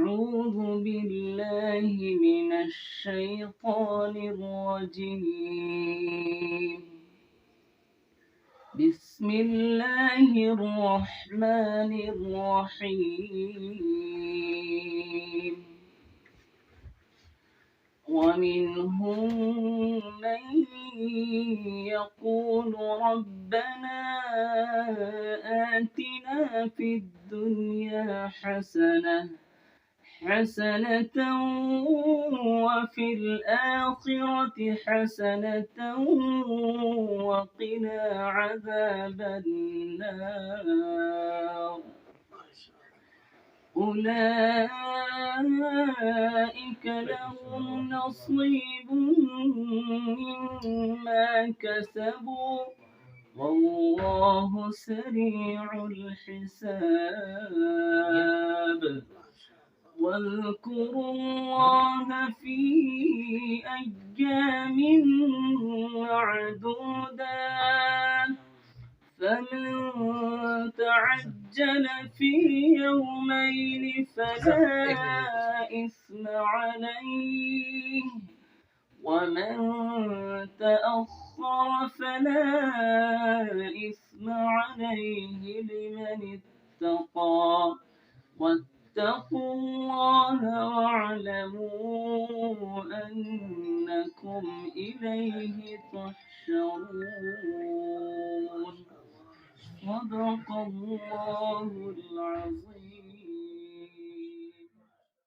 أعوذ بالله من الشيطان الرجيم. بسم الله الرحمن الرحيم. ومنهم من يقول ربنا آتنا في الدنيا حسنة وفي الآخرة حسنة وقنا عذاب النار. أولئك لهم نصيب مما كسبوا والله سريع الحساب. واذكروا الله في أيام معدودات فمن تعجل في يومين فلا إثم عليه ومن تأخر فلا إثم عليه لمن اتقى. واتقوا الله واعلموا أنكم إليه تحشرون. صدق الله العظيم.